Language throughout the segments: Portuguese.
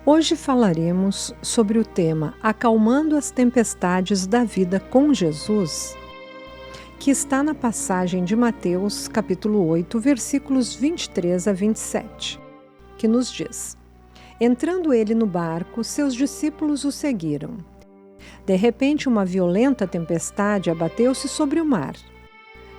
Hoje falaremos sobre o tema Acalmando as Tempestades da Vida com Jesus, que está na passagem de Mateus, capítulo 8, versículos 23 a 27, que nos diz: Entrando ele no barco, seus discípulos o seguiram. De repente, uma violenta tempestade abateu-se sobre o mar,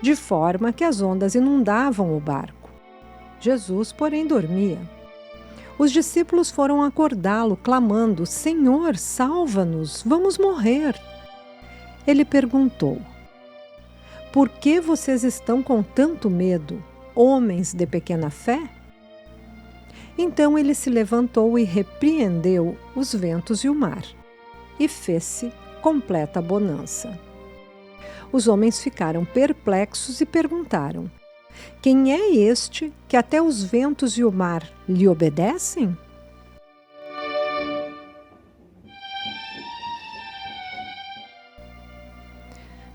de forma que as ondas inundavam o barco. Jesus, porém, dormia. Os discípulos foram acordá-lo, clamando: Senhor, salva-nos, vamos morrer. Ele perguntou: Por que vocês estão com tanto medo, homens de pequena fé? Então ele se levantou e repreendeu os ventos e o mar, e fez-se completa bonança. Os homens ficaram perplexos e perguntaram: Quem é este que até os ventos e o mar lhe obedecem?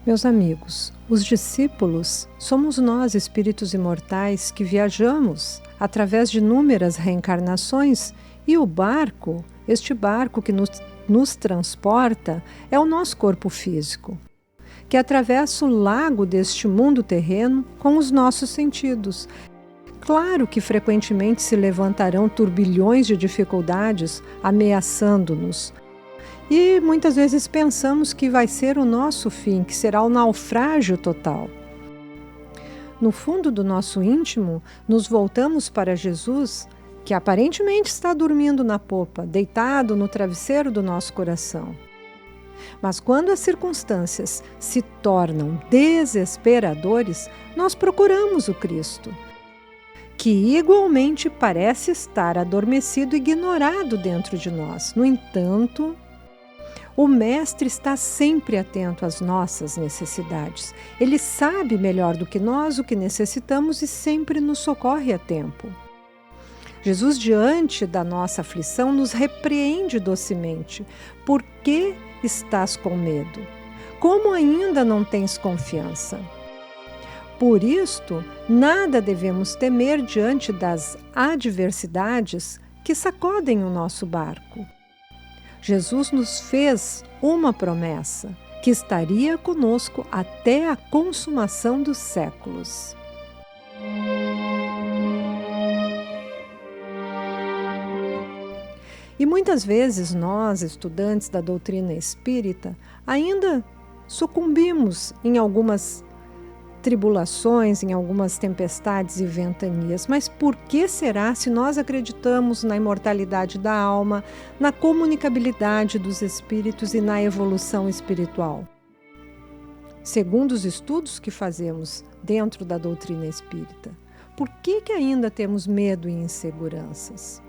Meus amigos, os discípulos somos nós, espíritos imortais, que viajamos através de inúmeras reencarnações, e o barco, este barco que nos transporta, é o nosso corpo físico, que atravessa o lago deste mundo terreno com os nossos sentidos. Claro que frequentemente se levantarão turbilhões de dificuldades ameaçando-nos. E muitas vezes pensamos que vai ser o nosso fim, que será o naufrágio total. No fundo do nosso íntimo, nos voltamos para Jesus, que aparentemente está dormindo na popa, deitado no travesseiro do nosso coração. Mas quando as circunstâncias se tornam desesperadores, nós procuramos o Cristo, que igualmente parece estar adormecido e ignorado dentro de nós. No entanto, o Mestre está sempre atento às nossas necessidades. Ele sabe melhor do que nós o que necessitamos e sempre nos socorre a tempo. Jesus, diante da nossa aflição, nos repreende docemente. Por que estás com medo? Como ainda não tens confiança? Por isto, nada devemos temer diante das adversidades que sacodem o nosso barco. Jesus nos fez uma promessa, que estaria conosco até a consumação dos séculos. E muitas vezes nós, estudantes da doutrina espírita, ainda sucumbimos em algumas tribulações, em algumas tempestades e ventanias. Mas por que será, se nós acreditamos na imortalidade da alma, na comunicabilidade dos espíritos e na evolução espiritual? Segundo os estudos que fazemos dentro da doutrina espírita, por que ainda temos medo e inseguranças?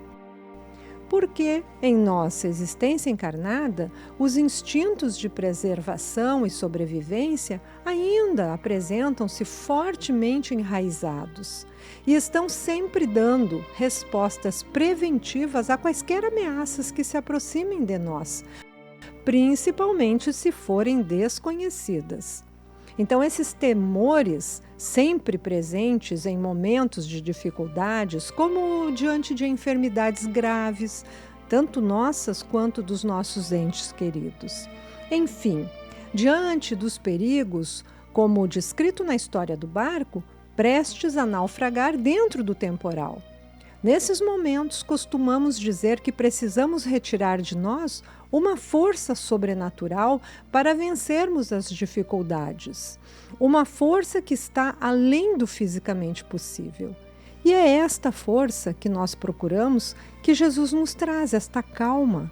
Porque em nossa existência encarnada, os instintos de preservação e sobrevivência ainda apresentam-se fortemente enraizados e estão sempre dando respostas preventivas a quaisquer ameaças que se aproximem de nós, principalmente se forem desconhecidas. Então, esses temores, sempre presentes em momentos de dificuldades, como diante de enfermidades graves, tanto nossas quanto dos nossos entes queridos. Enfim, diante dos perigos, como descrito na história do barco, prestes a naufragar dentro do temporal. Nesses momentos, costumamos dizer que precisamos retirar de nós uma força sobrenatural para vencermos as dificuldades. Uma força que está além do fisicamente possível. E é esta força que nós procuramos que Jesus nos traz, esta calma.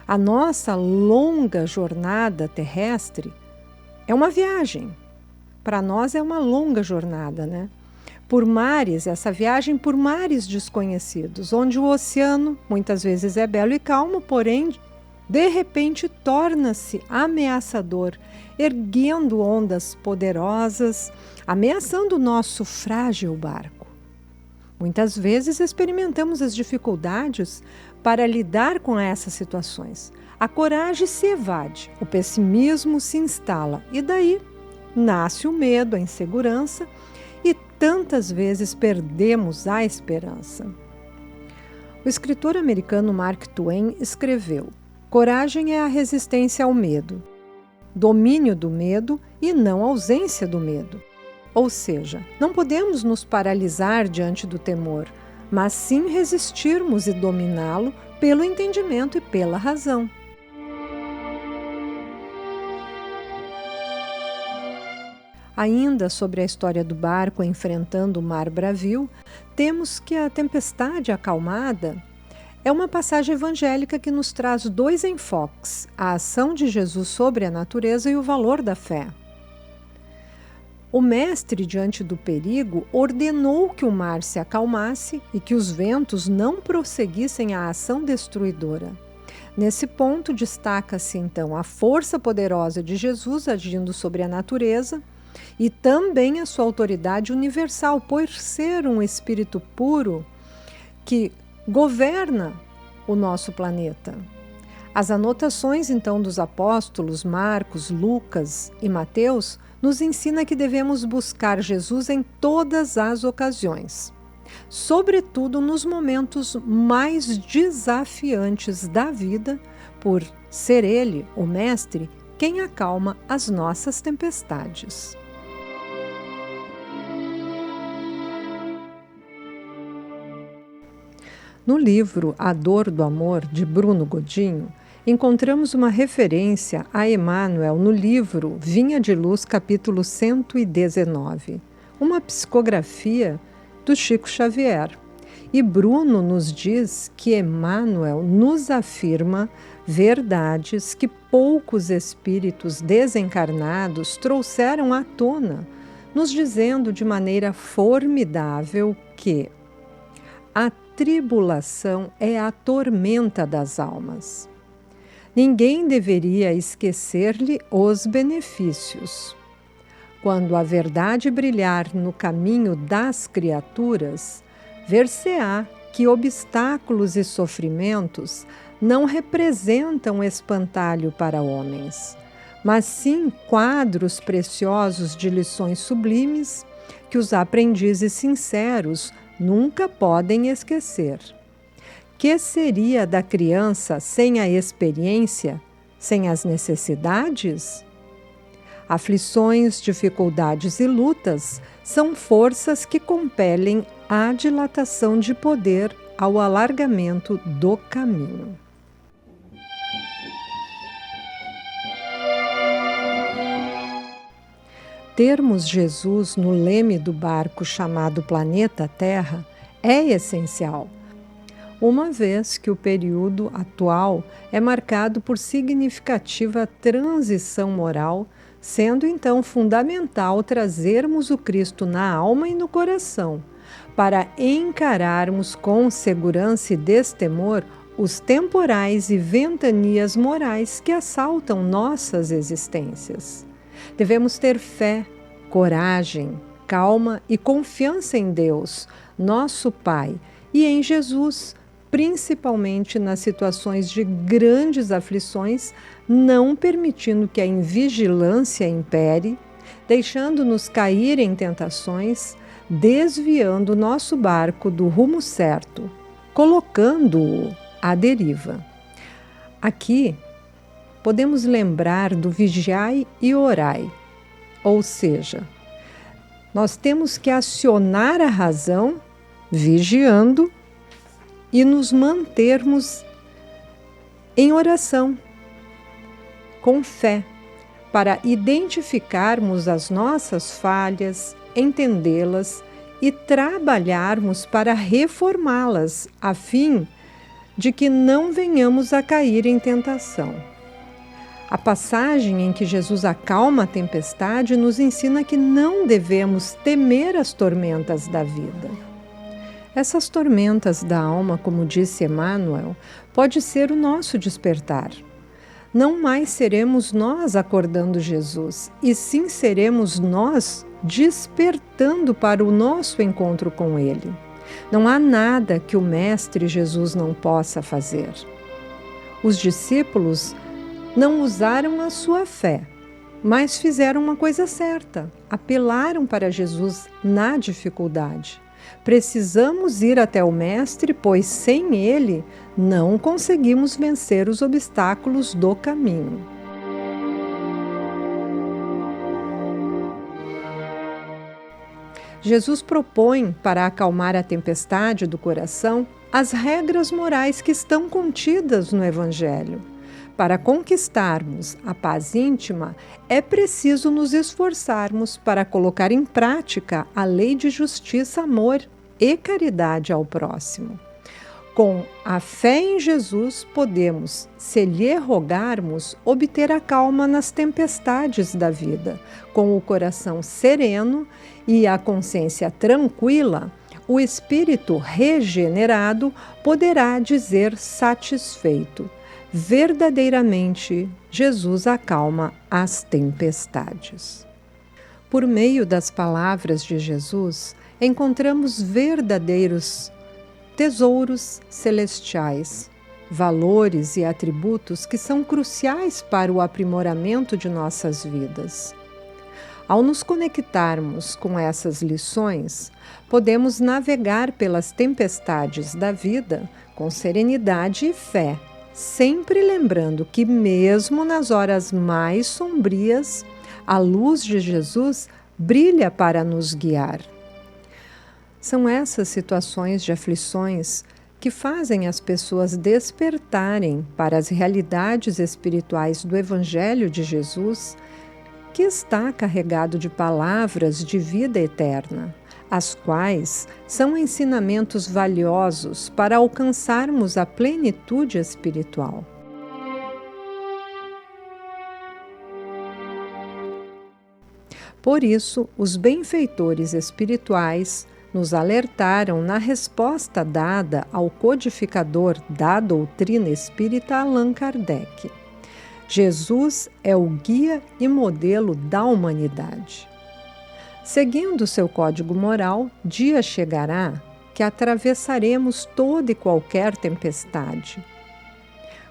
A nossa longa jornada terrestre é uma viagem. Para nós é uma longa jornada, né? Por mares, essa viagem por mares desconhecidos, onde o oceano muitas vezes é belo e calmo, porém, de repente torna-se ameaçador, erguendo ondas poderosas, ameaçando o nosso frágil barco. Muitas vezes experimentamos as dificuldades para lidar com essas situações. A coragem se evade, o pessimismo se instala e daí nasce o medo, a insegurança, e tantas vezes perdemos a esperança. O escritor americano Mark Twain escreveu: coragem é a resistência ao medo, domínio do medo e não ausência do medo. Ou seja, não podemos nos paralisar diante do temor, mas sim resistirmos e dominá-lo pelo entendimento e pela razão. Ainda sobre a história do barco enfrentando o mar bravio, temos que a tempestade acalmada é uma passagem evangélica que nos traz dois enfoques: a ação de Jesus sobre a natureza e o valor da fé. O mestre, diante do perigo, ordenou que o mar se acalmasse e que os ventos não prosseguissem a ação destruidora. Nesse ponto, destaca-se então a força poderosa de Jesus agindo sobre a natureza e também a sua autoridade universal, por ser um espírito puro que governa o nosso planeta. As anotações, então, dos apóstolos Marcos, Lucas e Mateus nos ensina que devemos buscar Jesus em todas as ocasiões, sobretudo nos momentos mais desafiantes da vida, por ser Ele, o Mestre, quem acalma as nossas tempestades. No livro A Dor do Amor, de Bruno Godinho, encontramos uma referência a Emmanuel no livro Vinha de Luz, capítulo 119, uma psicografia do Chico Xavier. E Bruno nos diz que Emmanuel nos afirma verdades que poucos espíritos desencarnados trouxeram à tona, nos dizendo de maneira formidável que a tribulação é a tormenta das almas. Ninguém deveria esquecer-lhe os benefícios. Quando a verdade brilhar no caminho das criaturas, ver-se-á que obstáculos e sofrimentos não representam espantalho para homens, mas sim quadros preciosos de lições sublimes que os aprendizes sinceros nunca podem esquecer. Que seria da criança sem a experiência, sem as necessidades? Aflições, dificuldades e lutas são forças que compelem a dilatação de poder ao alargamento do caminho. Termos Jesus no leme do barco chamado planeta Terra é essencial, uma vez que o período atual é marcado por significativa transição moral, sendo então fundamental trazermos o Cristo na alma e no coração, para encararmos com segurança e destemor os temporais e ventanias morais que assaltam nossas existências. Devemos ter fé, coragem, calma e confiança em Deus, nosso Pai, e em Jesus, principalmente nas situações de grandes aflições, não permitindo que a invigilância impere, deixando-nos cair em tentações, desviando nosso barco do rumo certo, colocando-o à deriva. Aqui, podemos lembrar do vigiai e orai, ou seja, nós temos que acionar a razão, vigiando, e nos mantermos em oração, com fé, para identificarmos as nossas falhas, entendê-las e trabalharmos para reformá-las, a fim de que não venhamos a cair em tentação. A passagem em que Jesus acalma a tempestade nos ensina que não devemos temer as tormentas da vida. Essas tormentas da alma, como disse Emmanuel, pode ser o nosso despertar. Não mais seremos nós acordando Jesus, e sim seremos nós despertando para o nosso encontro com Ele. Não há nada que o Mestre Jesus não possa fazer. Os discípulos não usaram a sua fé, mas fizeram uma coisa certa, apelaram para Jesus na dificuldade. Precisamos ir até o Mestre, pois sem ele não conseguimos vencer os obstáculos do caminho. Jesus propõe, para acalmar a tempestade do coração, as regras morais que estão contidas no Evangelho. Para conquistarmos a paz íntima, é preciso nos esforçarmos para colocar em prática a lei de justiça, amor e caridade ao próximo. Com a fé em Jesus, podemos, se lhe rogarmos, obter a calma nas tempestades da vida. Com o coração sereno e a consciência tranquila, o espírito regenerado poderá dizer satisfeito: verdadeiramente, Jesus acalma as tempestades. Por meio das palavras de Jesus, encontramos verdadeiros tesouros celestiais, valores e atributos que são cruciais para o aprimoramento de nossas vidas. Ao nos conectarmos com essas lições, podemos navegar pelas tempestades da vida com serenidade e fé, sempre lembrando que, mesmo nas horas mais sombrias, a luz de Jesus brilha para nos guiar. São essas situações de aflições que fazem as pessoas despertarem para as realidades espirituais do Evangelho de Jesus, que está carregado de palavras de vida eterna, as quais são ensinamentos valiosos para alcançarmos a plenitude espiritual. Por isso, os benfeitores espirituais nos alertaram na resposta dada ao codificador da doutrina espírita Allan Kardec. Jesus é o guia e modelo da humanidade. Seguindo seu código moral, dia chegará que atravessaremos toda e qualquer tempestade.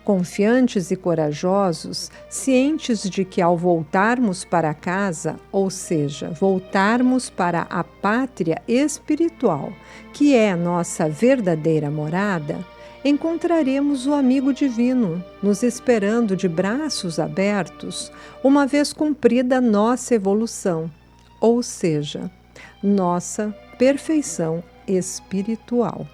Confiantes e corajosos, cientes de que ao voltarmos para casa, ou seja, voltarmos para a pátria espiritual, que é nossa verdadeira morada, encontraremos o amigo divino, nos esperando de braços abertos, uma vez cumprida nossa evolução, ou seja, nossa perfeição espiritual.